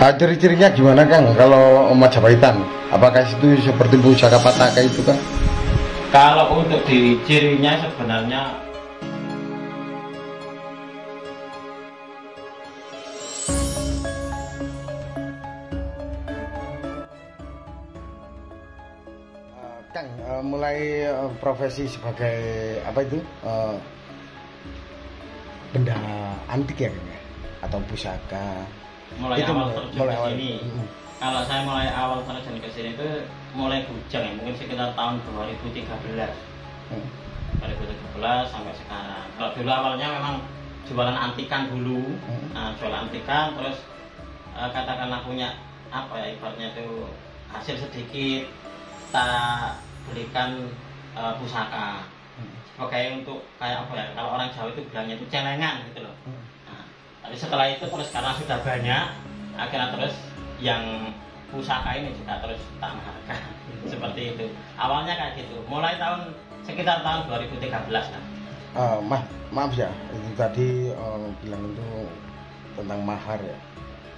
Ciri-cirinya gimana Kang kalau Majapahitan? Apakah itu seperti pusaka Pataka itu Kang? Kalau untuk di cirinya sebenarnya Kang, mulai profesi sebagai apa itu benda antik ya Kang ya? Atau pusaka? mulai Itu awal terjun mulai ke awal. sini. Kalau saya mulai awal terjun ke sini itu mulai bujang ya, mungkin sekitar tahun 2013. 2013 sampai sekarang. Kalau dulu awalnya memang jualan antikan dulu, nah, jualan antikan terus katakanlah punya apa ya ibaratnya itu hasil sedikit kita belikan pusaka sebagai untuk kayak apa ya, kalau orang Jawa itu bilangnya itu celengan gitu loh. Nah, tapi setelah itu terus karena sudah banyak akhirnya terus yang pusaka ini juga terus tak maharkan seperti itu. Awalnya kayak gitu, mulai sekitar tahun 2013 kan. Maaf ya, itu tadi bilang itu tentang mahar ya.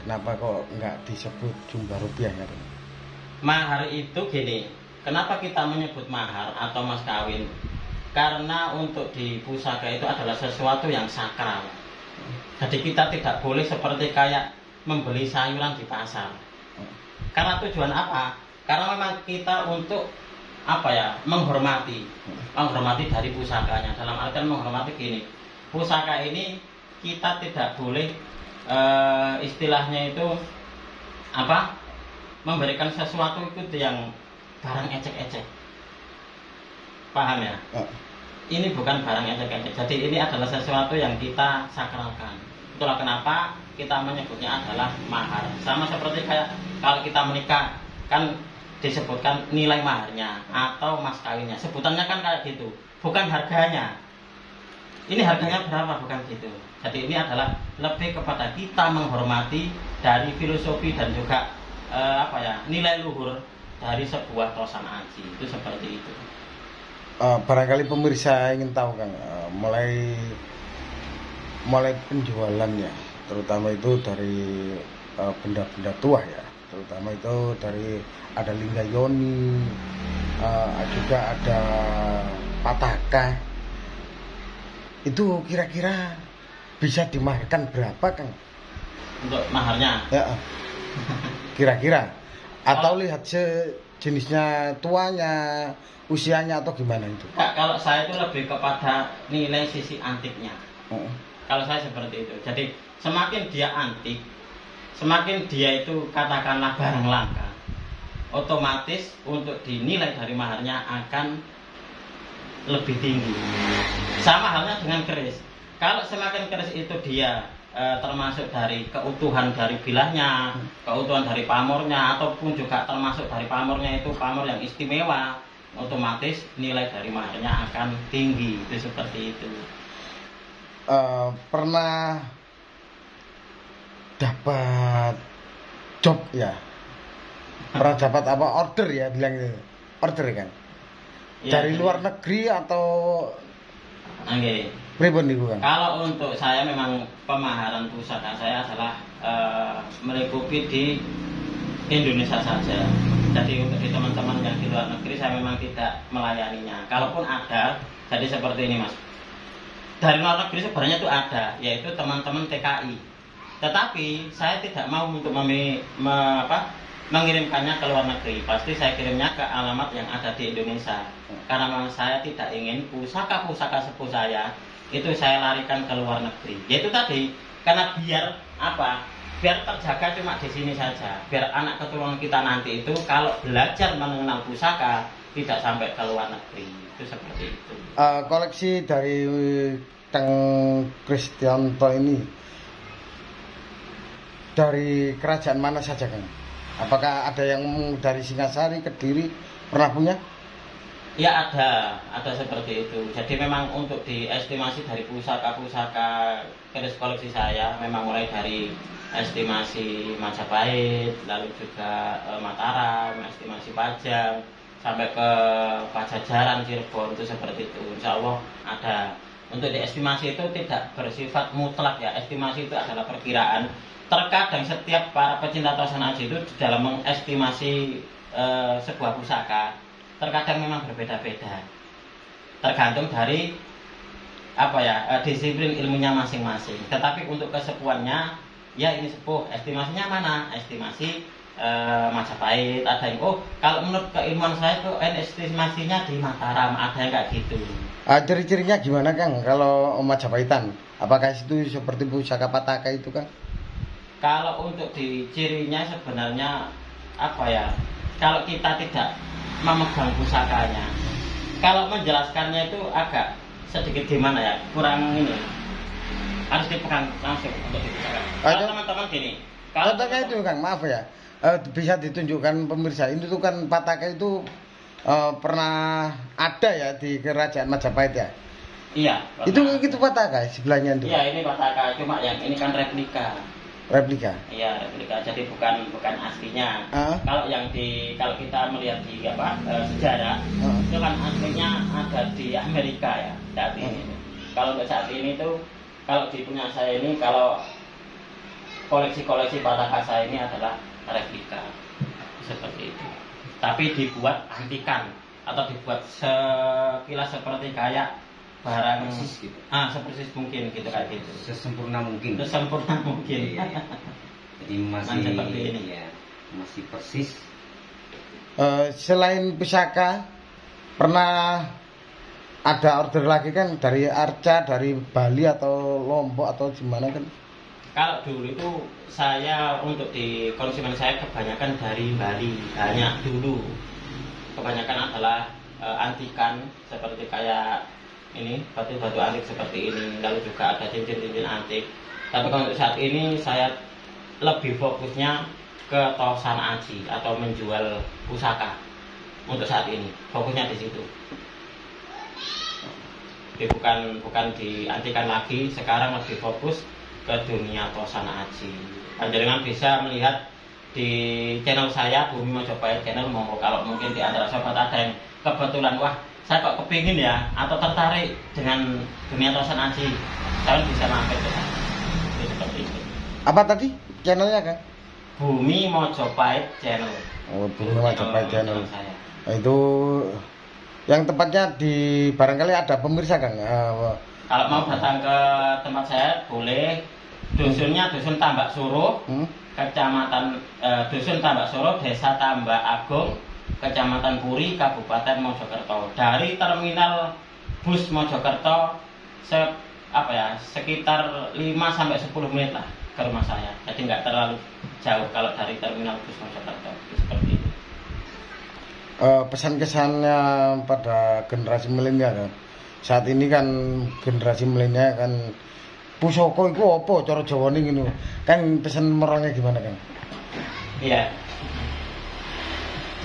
Kenapa kok nggak disebut jumlah rupiahnya Kang? Mahar itu gini, kenapa kita menyebut mahar atau mas kawin? Karena untuk di pusaka itu adalah sesuatu yang sakral. Jadi kita tidak boleh seperti kayak membeli sayuran di pasar. Karena tujuan apa? Karena memang kita untuk apa ya, menghormati dari pusakanya. Dalam artian menghormati gini, pusaka ini kita tidak boleh istilahnya itu apa, memberikan sesuatu itu yang barang ecek-ecek. Paham ya? Ini bukan barang ecek-ecek. Jadi ini adalah sesuatu yang kita sakralkan. Itulah kenapa kita menyebutnya adalah mahar. Sama seperti kayak kalau kita menikah kan disebutkan nilai maharnya atau mas kawinnya. Sebutannya kan kayak gitu, bukan harganya. Ini harganya berapa, bukan gitu. Jadi ini adalah lebih kepada kita menghormati dari filosofi dan juga apa ya, nilai luhur dari sebuah tosan aji. Itu seperti itu. Barangkali pemirsa ingin tahu Kang, mulai penjualannya, terutama itu dari benda-benda tua ya, terutama itu dari ada Linggayoni, juga ada Pataka. Itu kira-kira bisa dimaharkan berapa Kang? Untuk maharnya? Ya, kira-kira. Atau lihat jenisnya, tuanya, usianya atau gimana itu? Kalau saya itu lebih kepada nilai sisi antiknya. Kalau saya seperti itu. Jadi semakin dia antik, semakin dia itu katakanlah barang langka, otomatis untuk dinilai dari maharnya akan lebih tinggi. Sama halnya dengan keris. Kalau semakin keris itu dia termasuk dari keutuhan dari bilahnya, keutuhan dari pamornya, ataupun juga termasuk dari pamornya itu pamor yang istimewa, otomatis nilai dari maharnya akan tinggi. Itu seperti itu. Pernah dapat job ya? Pernah dapat apa, order ya, bilang itu order kan? Ya, dari luar negeri atau pribun itu kan? Kalau untuk saya memang pemaharan pusaka saya adalah melingkupi di Indonesia saja. Jadi untuk di teman-teman yang di luar negeri saya memang tidak melayaninya. Kalaupun ada, jadi seperti ini Mas. Dari luar negeri sebenarnya itu ada, yaitu teman-teman TKI. Tetapi saya tidak mau untuk mengirimkannya ke luar negeri. Pasti saya kirimnya ke alamat yang ada di Indonesia. Karena memang saya tidak ingin pusaka-pusaka sepuh saya itu saya larikan ke luar negeri. Yaitu tadi, karena biar apa? Biar terjaga cuma di sini saja. Biar anak keturunan kita nanti itu kalau belajar mengenal pusaka tidak sampai ke luar negeri. Itu seperti itu. Koleksi dari Kang Kristianto ini dari kerajaan mana saja Kang? Apakah ada yang dari Singasari, Kediri, pernah punya? Ya ada seperti itu. Jadi memang untuk diestimasi dari pusaka-pusaka keris koleksi saya memang mulai dari estimasi Majapahit, lalu juga Mataram, estimasi Pajang, sampai ke Pajajaran, Cirebon, itu seperti itu. Insya Allah ada. Untuk diestimasi itu tidak bersifat mutlak ya. Estimasi itu adalah perkiraan. terkadang setiap para pecinta tosan aji itu dalam mengestimasi sebuah pusaka terkadang memang berbeda-beda, tergantung dari disiplin ilmunya masing-masing. Tetapi untuk kesepuannya, ya ini sepuh, estimasinya mana? Estimasi Majapahit. Ada yang kalau menurut keilmuan saya itu estimasinya di Mataram, ada yang kayak gitu. Ciri-cirinya gimana Kang kalau Majapahitan? Apakah itu seperti pusaka Pataka itu Kang? Kalau untuk di cirinya sebenarnya kalau kita tidak memegang pusakanya, kalau menjelaskannya itu agak sedikit gimana ya, kurang ini, harus dipegang langsung untuk dipegang. Kalau teman-teman gini, kalau Pataka itu Kang, maaf ya, bisa ditunjukkan pemirsa, ini tuh kan Pataka itu pernah ada ya di kerajaan Majapahit ya? Iya. Itu Pataka sebelahnya itu? Iya, ini Pataka, cuma yang ini kan replika. Replika? Iya, replika, jadi bukan aslinya. Kalau kita melihat di sejarah, itu kan aslinya ada di Amerika ya saat ini. Kalau untuk saat ini tuh, kalau di punya saya ini, kalau koleksi Pataka saya ini adalah replika seperti itu. Tapi dibuat antikan atau dibuat sekilas seperti kayak barang persis gitu. Sepersis mungkin gitu, kayak gitu. Sesempurna mungkin. Iya. Jadi masih seperti ini ya, masih persis. Selain pusaka, pernah ada order lagi kan dari Arca, dari Bali atau Lombok atau gimana kan? Kalau dulu itu saya untuk di konsumen saya kebanyakan dari Bali, banyak dulu. Kebanyakan adalah antikan seperti kayak ini, batu-batu antik seperti ini, lalu juga ada cincin-cincin antik. Tapi kalau untuk saat ini saya lebih fokusnya ke tosan aji atau menjual pusaka. Untuk saat ini fokusnya di situ. Jadi bukan di antikan lagi, sekarang lebih fokus ke dunia tosan aji. Panjenengan bisa melihat di channel saya Bumi Mojopahit channel, kalau mungkin di antara sobat ada yang kebetulan saya kok kepingin ya atau tertarik dengan dunia tosan aji, kalian bisa mampir ke sana. Itu seperti itu. Apa tadi channelnya Kang? Bumi Mojopahit channel. Bumi Mojopahit channel. Saya. Itu yang tempatnya di barangkali ada pemirsa Kang. Kalau mau datang ke tempat saya boleh. Dusunnya Dusun Tambak Suruh, Kecamatan Dusun Tambak Suruh, Desa Tambak Agung, Kecamatan Puri, Kabupaten Mojokerto. Dari terminal bus Mojokerto sekitar 5 sampai 10 menit lah ke rumah saya. Jadi nggak terlalu jauh kalau dari terminal bus Mojokerto. Seperti itu. Pesan-kesannya pada generasi milenial kan. Saat ini kan generasi milenial kan pusaka iku apa cara Jawane ngono. Kan pesan moralnya gimana Kang? Iya.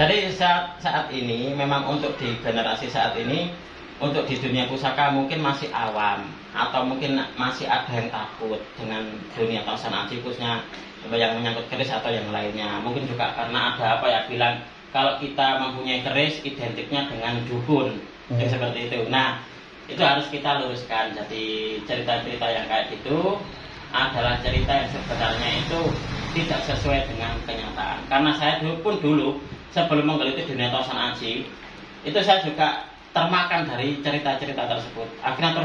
Jadi saat ini memang untuk di generasi saat ini, untuk di dunia pusaka mungkin masih awam atau mungkin masih ada yang takut dengan dunia tosan aji, khususnya yang menyangkut keris atau yang lainnya. Mungkin juga karena ada bilang kalau kita mempunyai keris identiknya dengan dukun, seperti itu. Nah, itu harus kita luruskan. Jadi cerita-cerita yang kayak gitu adalah cerita yang sebenarnya itu tidak sesuai dengan kenyataan. Karena saya dulu sebelum menggeluti dunia tosan aji, itu saya juga termakan dari cerita-cerita tersebut. Akhirnya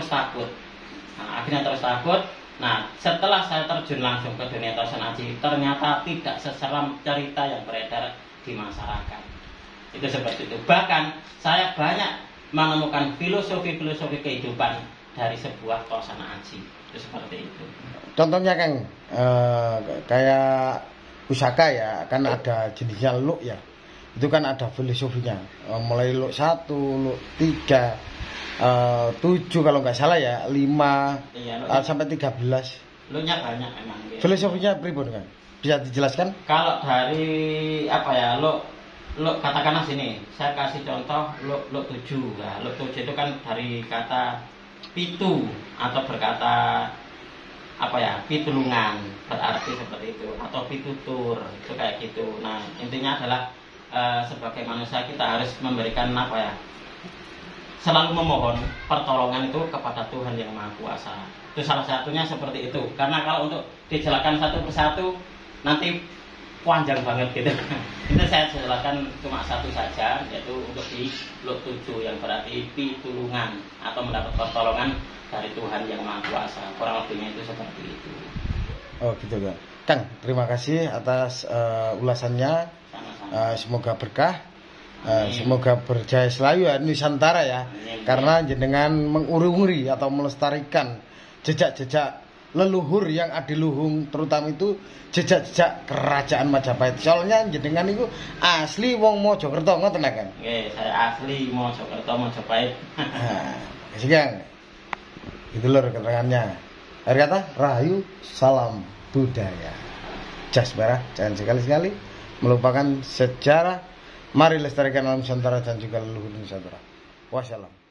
terus takut. Nah, setelah saya terjun langsung ke dunia tosan aji, ternyata tidak seseram cerita yang beredar di masyarakat. Itu seperti itu. Bahkan saya banyak menemukan filosofi kehidupan dari sebuah tosan aji. Itu seperti itu. Contohnya Kang, kayak pusaka ya, kan ada jenisnya luk ya. Itu kan ada filosofinya. Mulai luk 1, luk 3, 7 kalau nggak salah ya, 5 sampai 13. Luknya banyak emang. Filosofinya pripun Kang? Bisa dijelaskan? Kalau dari luk katakanlah sini, saya kasih contoh luk 7. Nah, luk 7 itu kan dari kata pitu atau berkata pitulungan, berarti seperti itu, atau pitutur, itu kayak gitu. Nah, intinya adalah sebagai manusia kita harus memberikan selalu memohon pertolongan itu kepada Tuhan yang Maha Kuasa. Itu salah satunya seperti itu. Karena kalau untuk dijelaskan satu persatu nanti panjang banget gitu. Itu saya jelaskan cuma satu saja, yaitu untuk di Lut 7 yang berarti pitulungan atau mendapat pertolongan dari Tuhan yang Maha Kuasa. Kurang lebihnya itu seperti itu. Oh gitu kan. Kang, terima kasih atas ulasannya. Sama-sama. Semoga berkah. Semoga berjaya selalu ya Nusantara ya. Karena jenengan menguri-uri atau melestarikan jejak-jejak leluhur yang adiluhung, terutama itu jejak-jejak kerajaan Majapahit. Soalnya jenengan itu asli wong Mojokerto ngoten kan? Nggih, saya asli Mojokerto, Majapahit. Nah, kasih Kang. Itu lho keterangannya. Akhir kata, rahayu, salam budaya. Jas merah, jangan sekali-sekali melupakan sejarah. Mari lestarikan alam Nusantara dan juga leluhur Nusantara. Wassalam.